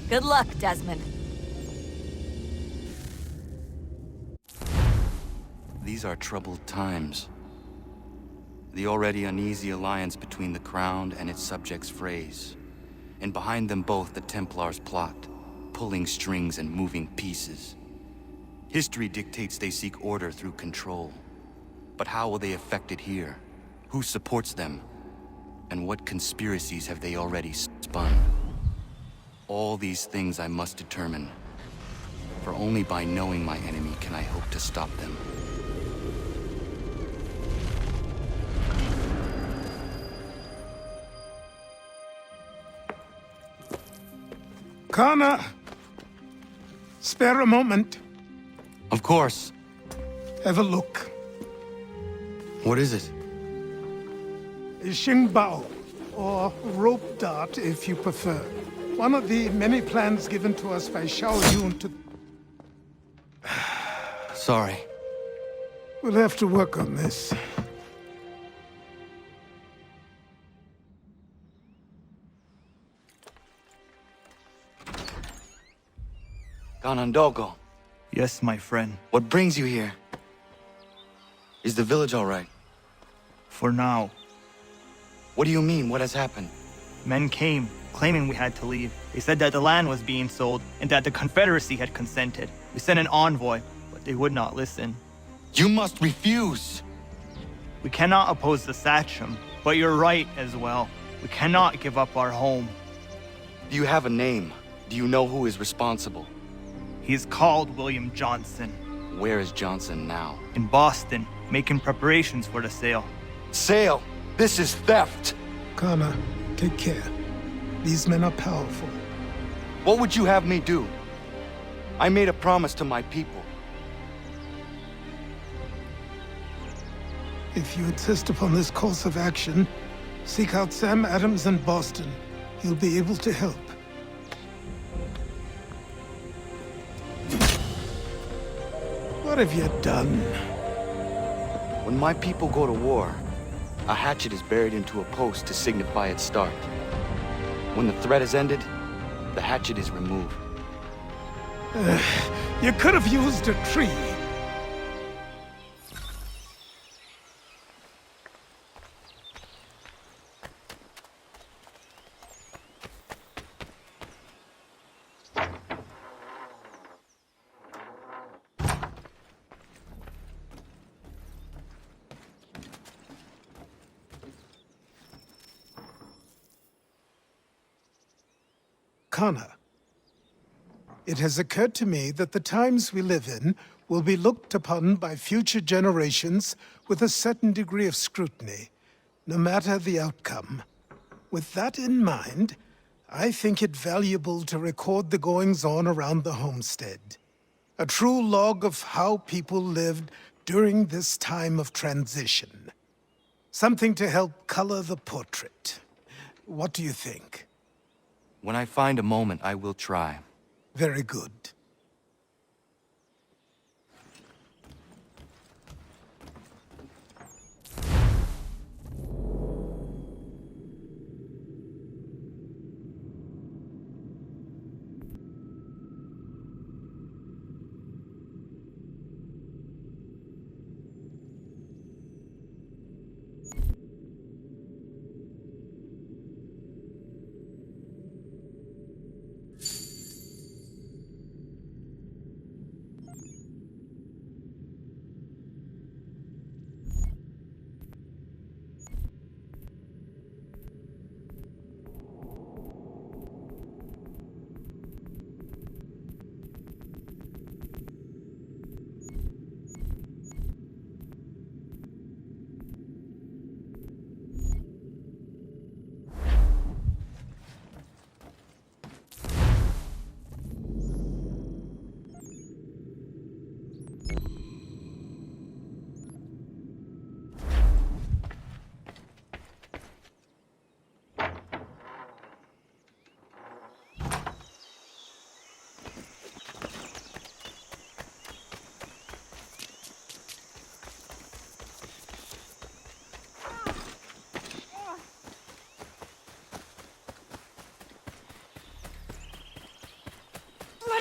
Good luck, Desmond. These are troubled times. The already uneasy alliance between the Crown and its subjects frays. And behind them both the Templars plot, pulling strings and moving pieces. History dictates they seek order through control. But how will they affect it here? Who supports them? And what conspiracies have they already spun? All these things I must determine. For only by knowing my enemy can I hope to stop them. Connor! Spare a moment. Of course. Have a look. What is it? Xingbao, or rope dart if you prefer. One of the many plans given to us by Xiao Yun to... Sorry. We'll have to work on this. Ganondogo, Yes, my friend. what brings you here? Is the village all right? For now. What do you mean? What has happened? Men came, claiming we had to leave. They said that the land was being sold, and that the Confederacy had consented. We sent an envoy, but they would not listen. You must refuse! We cannot oppose the Sachem, but you're right as well. We cannot give up our home. Do you have a name? Do you know who is responsible? He's called William Johnson. Where is Johnson now? In Boston, making preparations for the sale. Sale! This is theft! Connor, take care. These men are powerful. What would you have me do? I made a promise to my people. If you insist upon this course of action, seek out Sam Adams in Boston. He'll be able to help. What have you done? When my people go to war, a hatchet is buried into a post to signify its start. When the threat is ended, the hatchet is removed. You could have used a tree. Connor, it has occurred to me that the times we live in will be looked upon by future generations with a certain degree of scrutiny, no matter the outcome. With that in mind, I think it valuable to record the goings-on around the homestead. A true log of how people lived during this time of transition. Something to help color the portrait. What do you think? When I find a moment, I will try. Very good.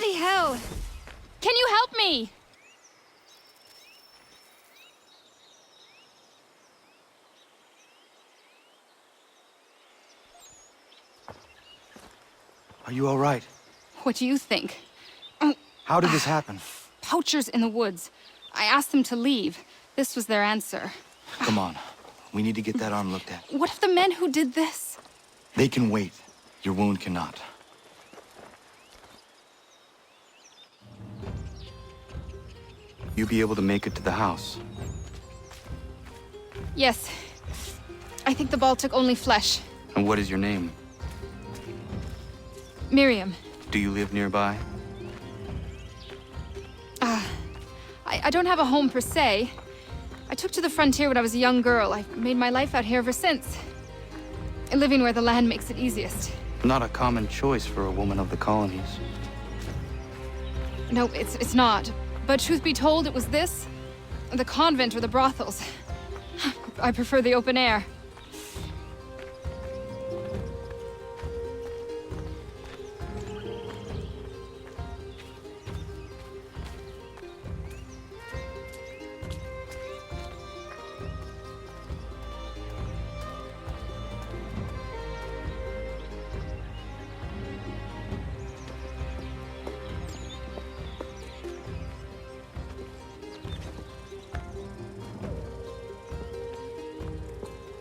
Bloody hell! Can you help me? Are you all right? What do you think? How did this happen? Poachers in the woods. I asked them to leave. This was their answer. Come on. We need to get that arm looked at. What if the men who did this? They can wait. Your wound cannot. You be able to make it to the house? Yes. I think the ball took only flesh. And what is your name? Miriam. Do you live nearby? I don't have a home per se. I took to the frontier when I was a young girl. I've made my life out here ever since. Living where the land makes it easiest. Not a common choice for a woman of the colonies. No, it's not. But truth be told, it was this, the convent or the brothels. I prefer the open air.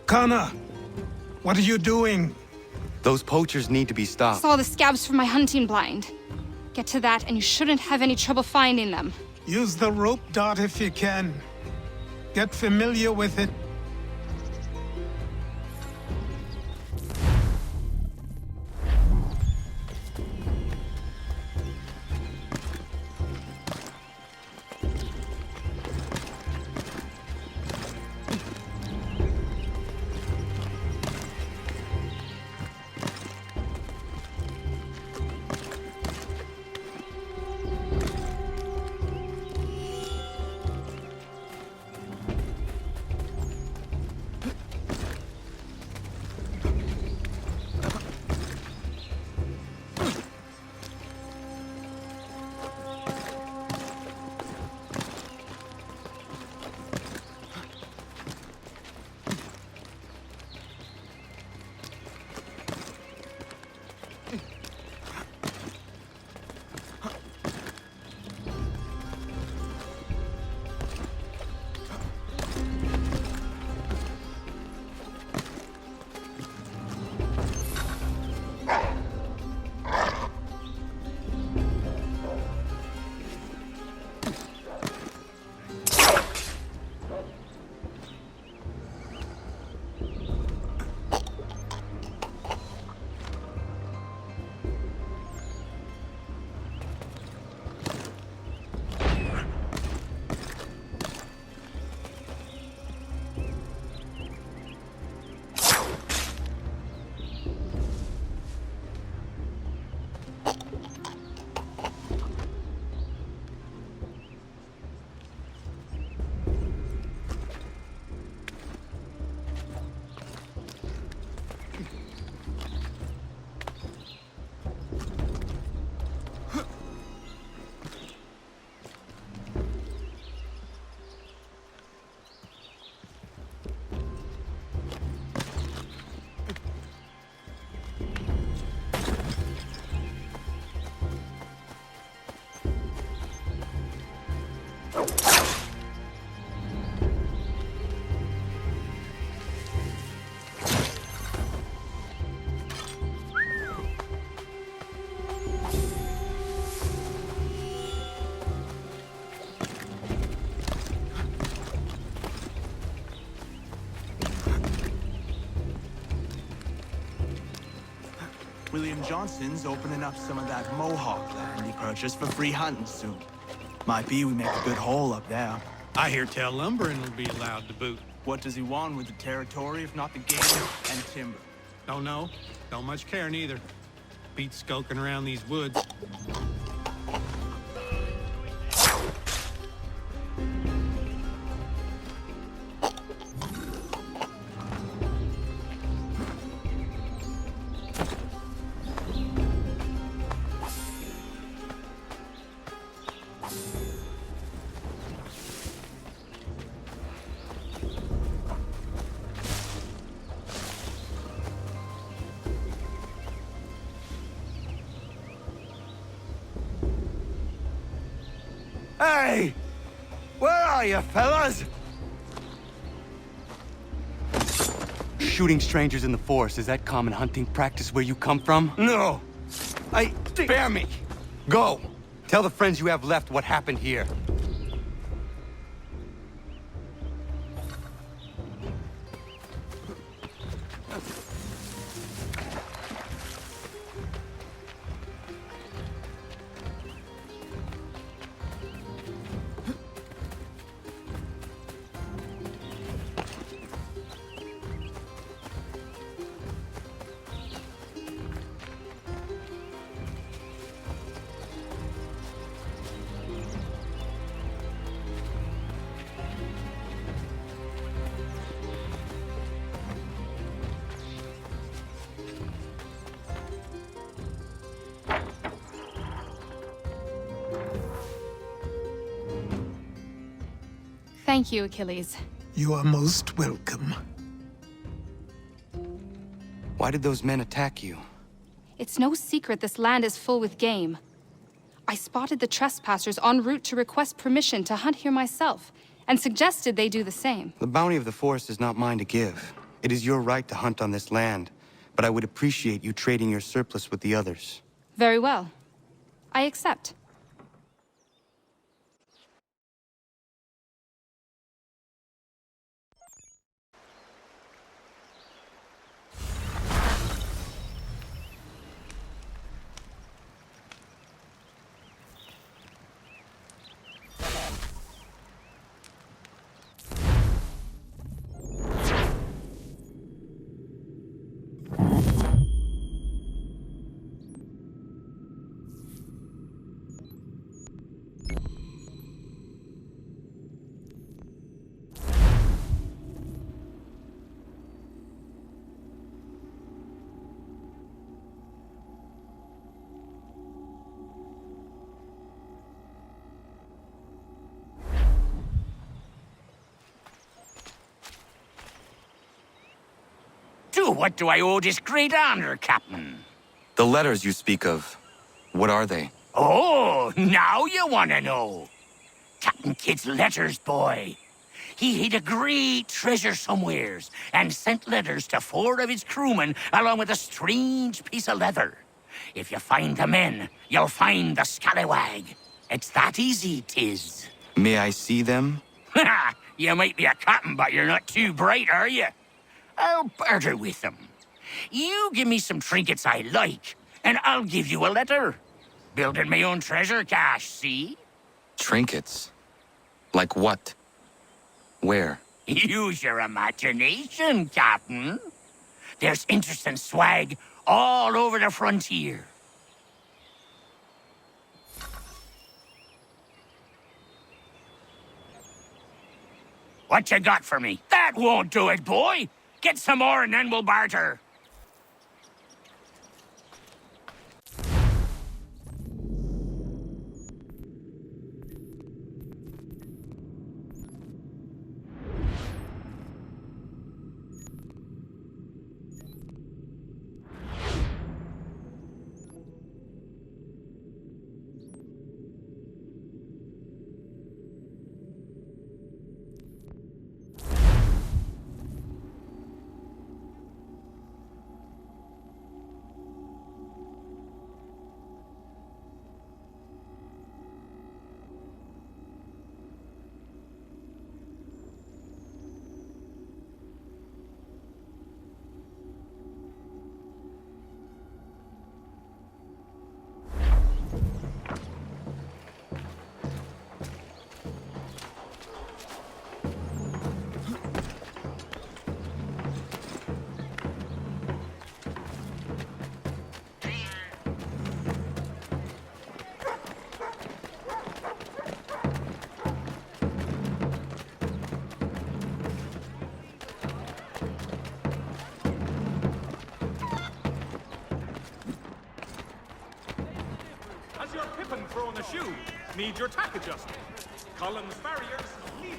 Kana, what are you doing? Those poachers need to be stopped. Saw the scabs from my hunting blind. Get to that, and you shouldn't have any trouble finding them. Use the rope dart if you can. Get familiar with it. William Johnson's opening up some of that Mohawk land he purchased for free hunting soon. Might be we make a good haul up there. I hear tell lumbering will be allowed to boot. What does he want with the territory if not the game and timber? Don't know. Don't much care neither. Beat skulking around these woods. Hey! Where are you, fellas? Shooting strangers in the forest, is that common hunting practice where you come from? No. Spare me! Go! Tell the friends you have left what happened here. Thank you, Achilles. You are most welcome. Why did those men attack you? It's no secret this land is full with game. I spotted the trespassers en route to request permission to hunt here myself, and suggested they do the same. The bounty of the forest is not mine to give. It is your right to hunt on this land, but I would appreciate you trading your surplus with the others. Very well. I accept. What do I owe this great honor, Captain? The letters you speak of, what are they? Oh, now you want to know. Captain Kidd's letters, boy. He hid a great treasure somewheres and sent letters to 4 of his crewmen along with a strange piece of leather. If you find the men, you'll find the scallywag. It's that easy, 'tis. May I see them? You might be a captain, but you're not too bright, are you? I'll barter with them. You give me some trinkets I like, and I'll give you a letter. Building my own treasure cache, see? Trinkets? Like what? Where? Use your imagination, Captain. There's interesting swag all over the frontier. What you got for me? That won't do it, boy. Get some more and then we'll barter. Has your pippin thrown a shoe? Need your tack adjusted. Collins Farriers, leave.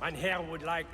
Mein Herr would like...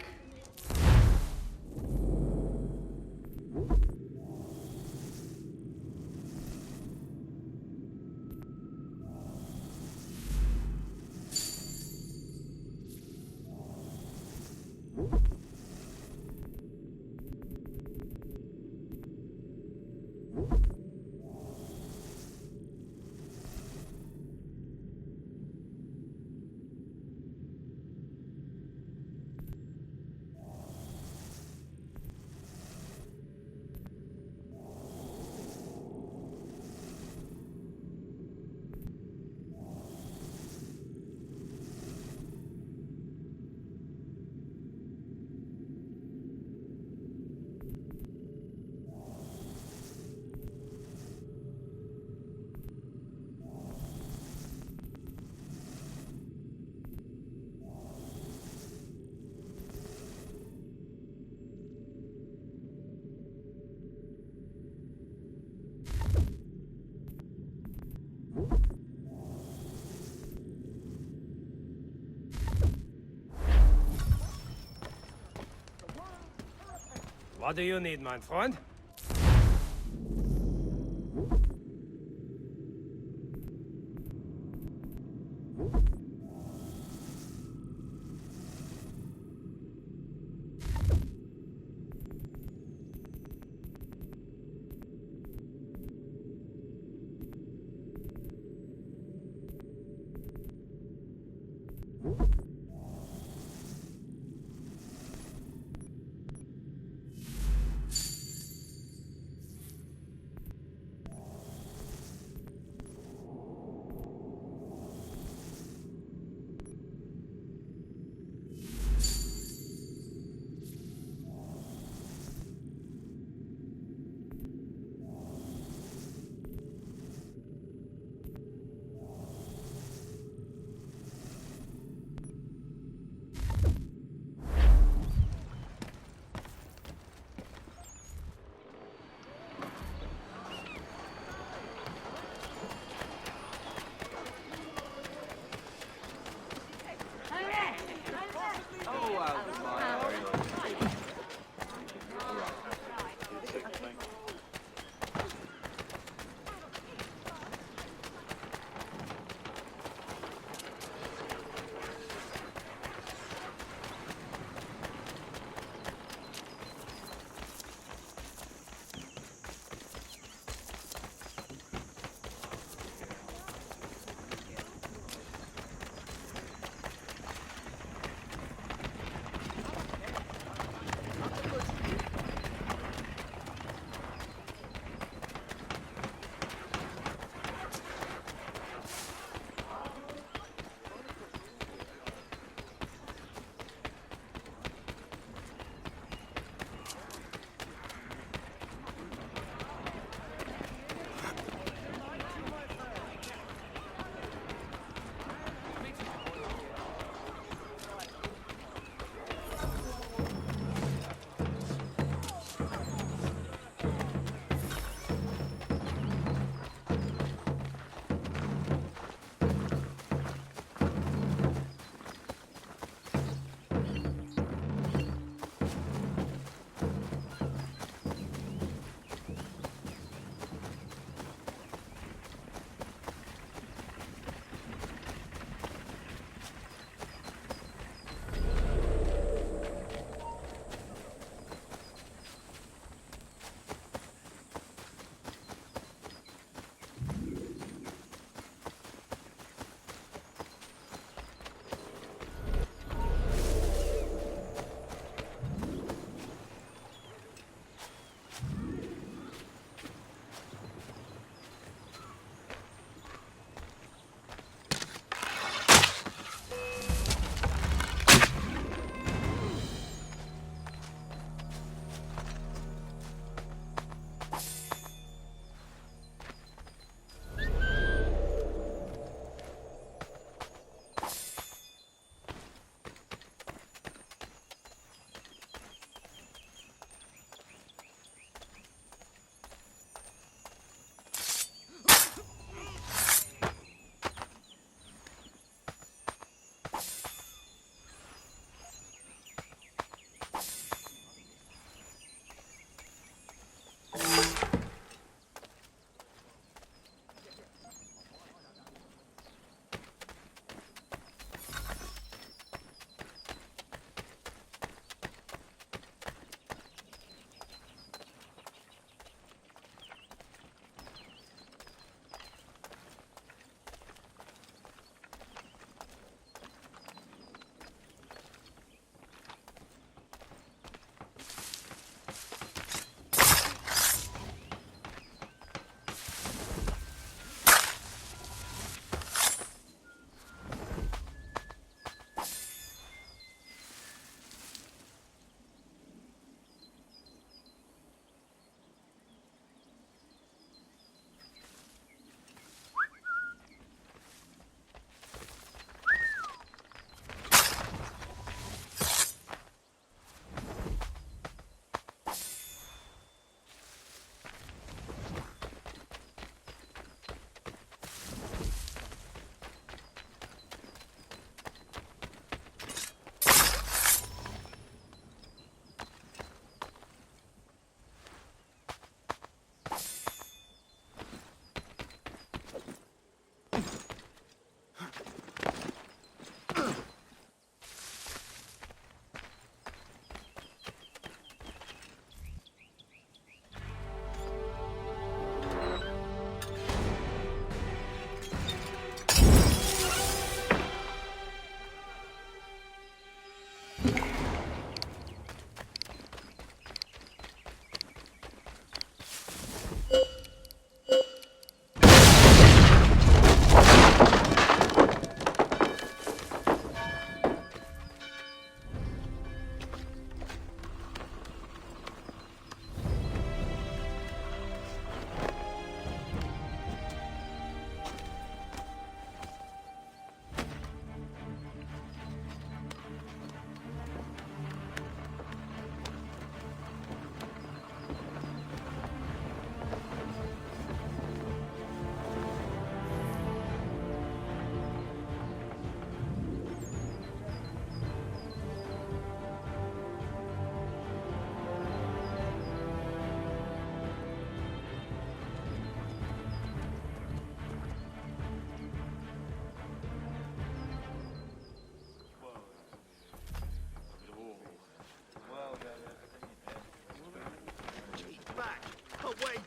What do you need, mein Freund?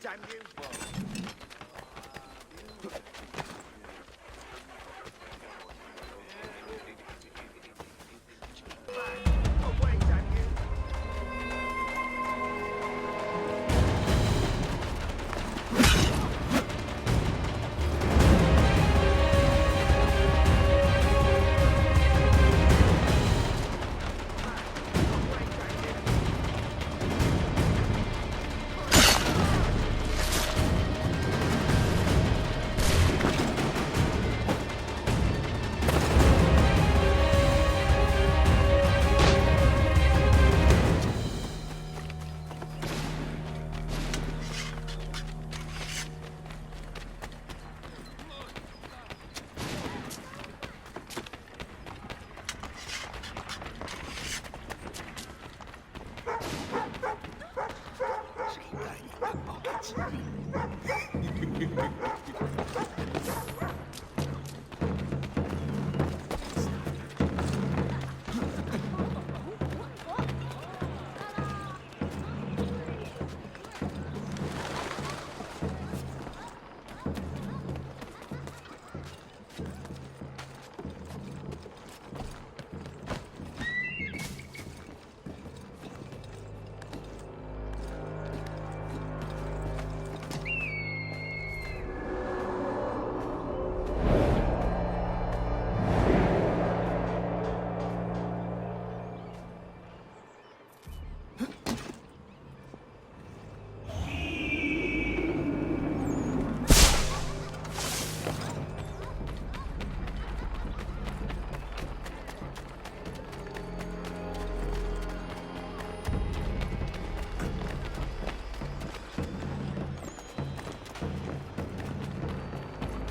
damn you! Away, damn you!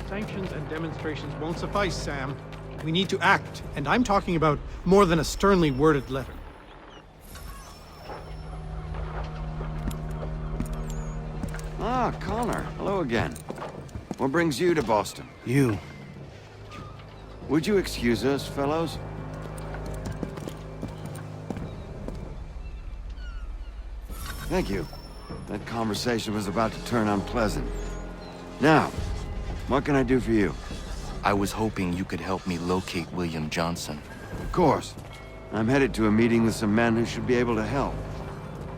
Sanctions and demonstrations won't suffice, Sam. We need to act, and I'm talking about more than a sternly worded letter. Ah, Connor. Hello again. What brings you to Boston? You. Would you excuse us, fellows? Thank you. That conversation was about to turn unpleasant. Now, what can I do for you? I was hoping you could help me locate William Johnson. Of course. I'm headed to a meeting with some men who should be able to help.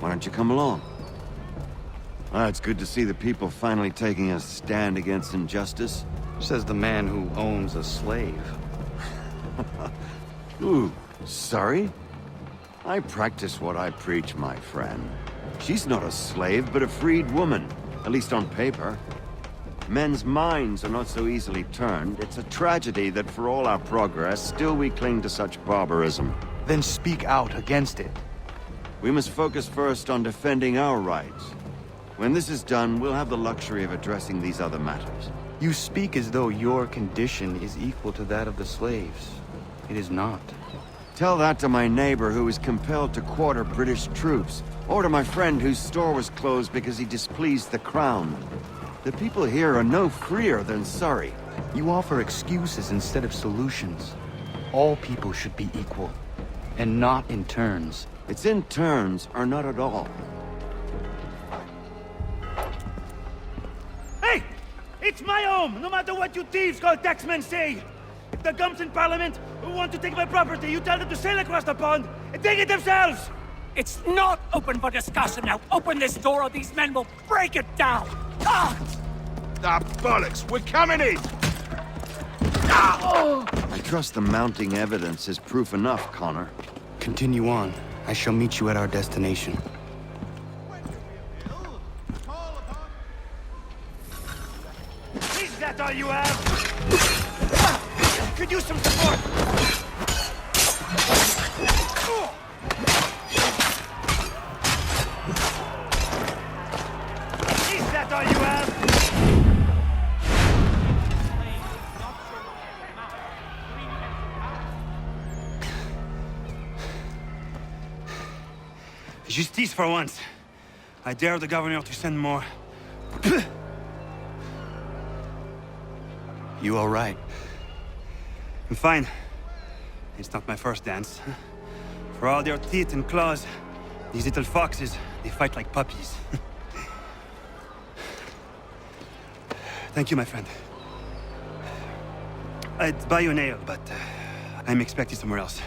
Why don't you come along? It's good to see the people finally taking a stand against injustice. Says the man who owns a slave. Ooh, sorry? I practice what I preach, my friend. She's not a slave, but a freed woman, at least on paper. Men's minds are not so easily turned. It's a tragedy that for all our progress, still we cling to such barbarism. Then speak out against it. We must focus first on defending our rights. When this is done, we'll have the luxury of addressing these other matters. You speak as though your condition is equal to that of the slaves. It is not. Tell that to my neighbor who was compelled to quarter British troops, or to my friend whose store was closed because he displeased the crown. The people here are no freer than Surrey. You offer excuses instead of solutions. All people should be equal, and not in turns. It's in turns, or not at all. Hey! It's my home, no matter what you thieves called taxmen say! If the gums in Parliament who want to take my property, you tell them to sail across the pond and take it themselves! It's not open for discussion now. Open this door or these men will break it down. Ah! Ah, bollocks! We're coming in! I trust the mounting evidence is proof enough, Connor. Continue on. I shall meet you at our destination. Is that all you have? Could use some support! Is that all you have? Justice for once. I dare the governor to send more. You all right? I'm fine. It's not my first dance. For all their teeth and claws, these little foxes, they fight like puppies. Thank you, my friend. I'd buy you an ale, but I'm expected somewhere else.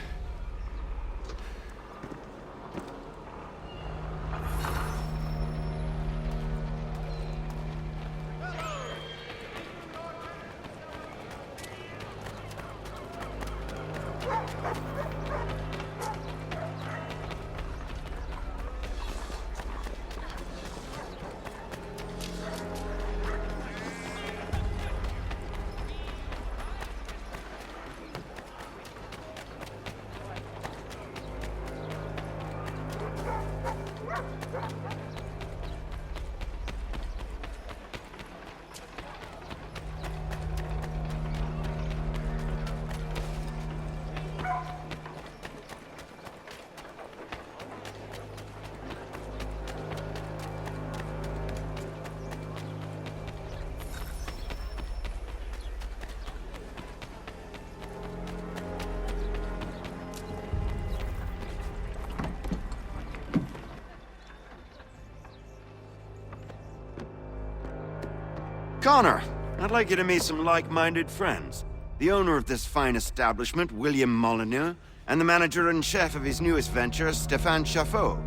Connor, I'd like you to meet some like-minded friends. The owner of this fine establishment, William Molyneux, and the manager and chef of his newest venture, Stéphane Chaffeau.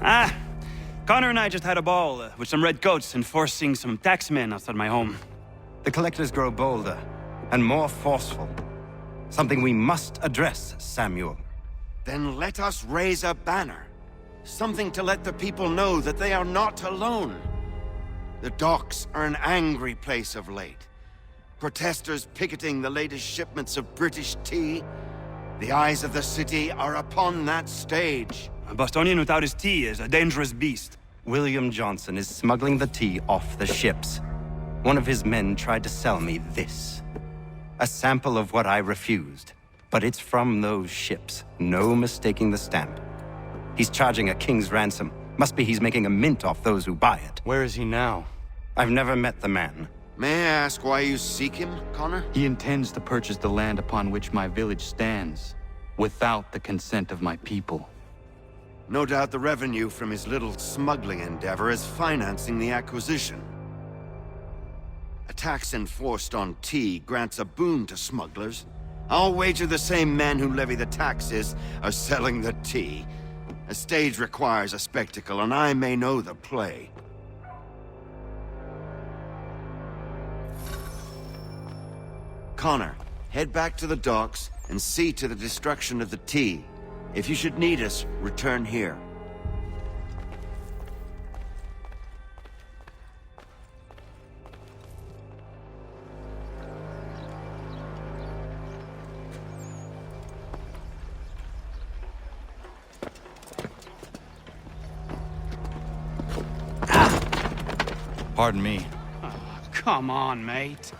Ah, Connor and I just had a ball with some red coats enforcing some taxmen outside my home. The collectors grow bolder and more forceful. Something we must address, Samuel. Then let us raise a banner. Something to let the people know that they are not alone. The docks are an angry place of late. Protesters picketing the latest shipments of British tea. The eyes of the city are upon that stage. A Bostonian without his tea is a dangerous beast. William Johnson is smuggling the tea off the ships. One of his men tried to sell me this. A sample of what I refused. But it's from those ships. No mistaking the stamp. He's charging a king's ransom. Must be he's making a mint off those who buy it. Where is he now? I've never met the man. May I ask why you seek him, Connor? He intends to purchase the land upon which my village stands, without the consent of my people. No doubt the revenue from his little smuggling endeavor is financing the acquisition. A tax enforced on tea grants a boon to smugglers. I'll wager the same men who levy the taxes are selling the tea. A stage requires a spectacle, and I may know the play. Connor, head back to the docks and see to the destruction of the tea. If you should need us, return here. Pardon me. Oh, come on, mate.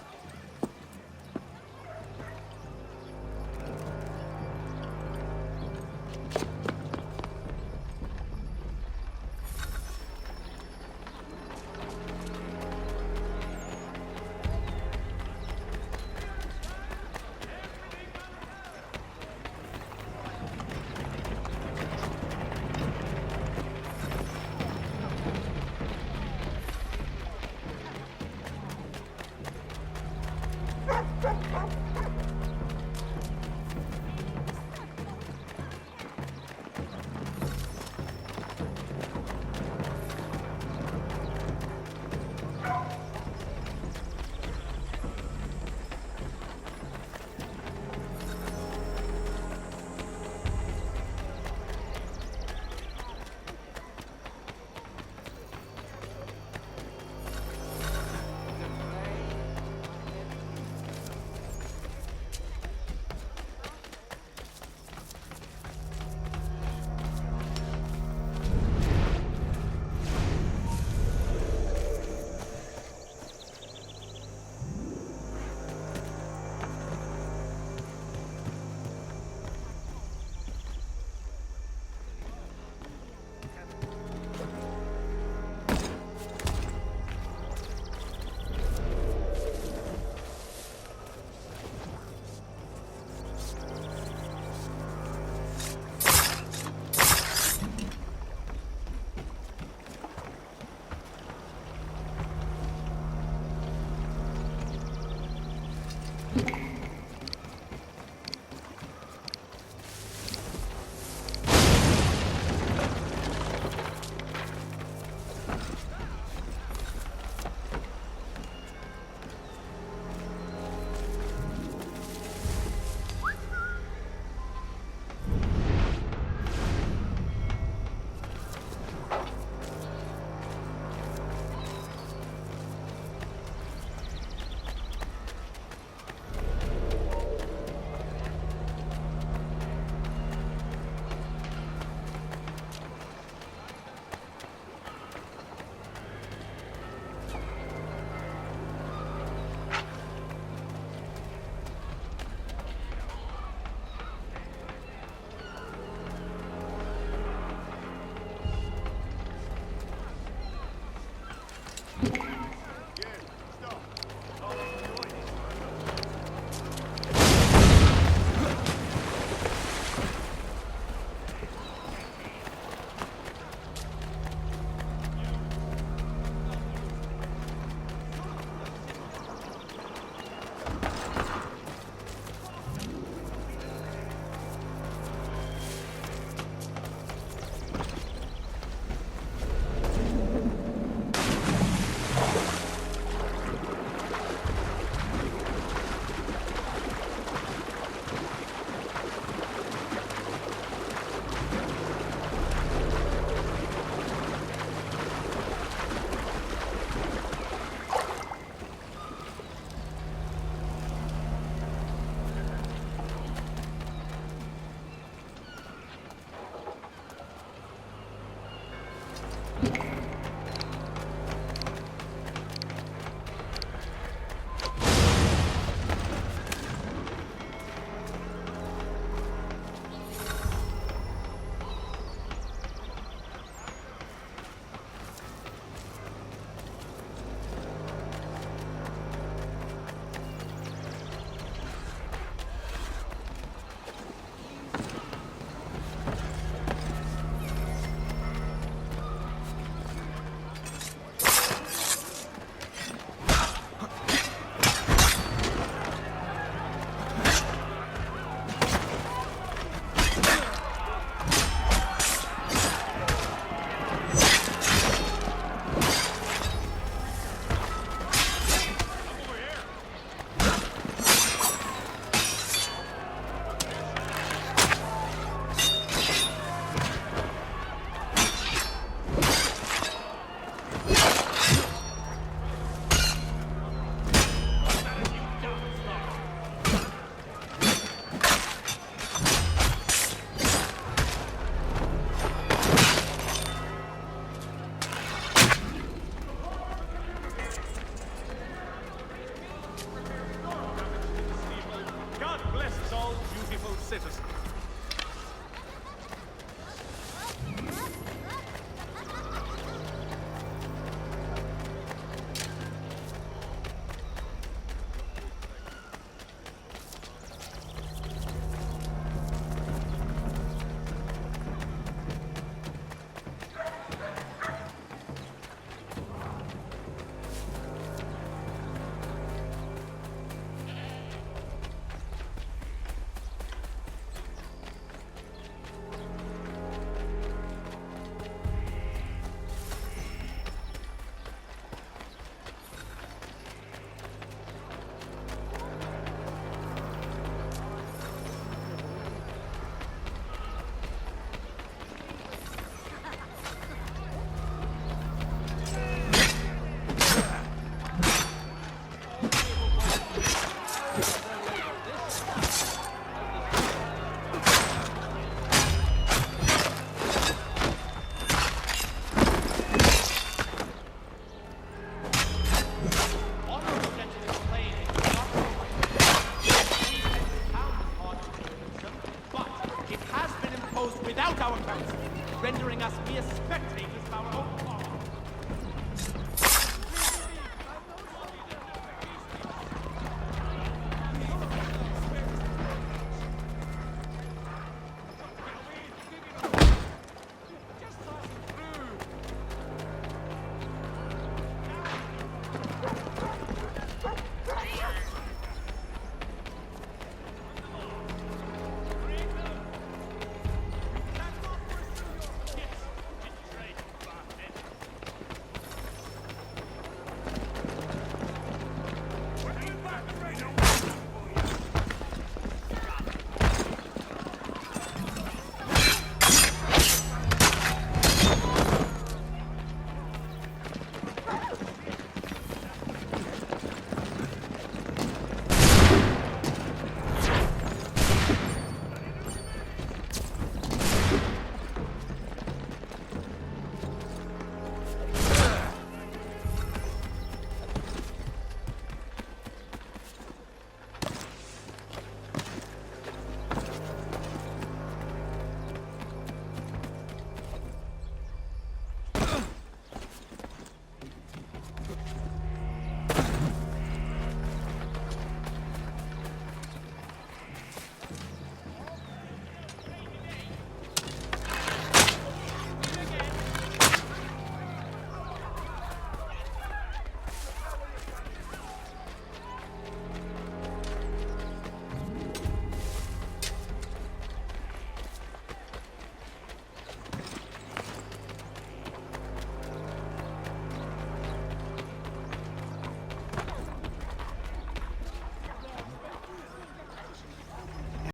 you.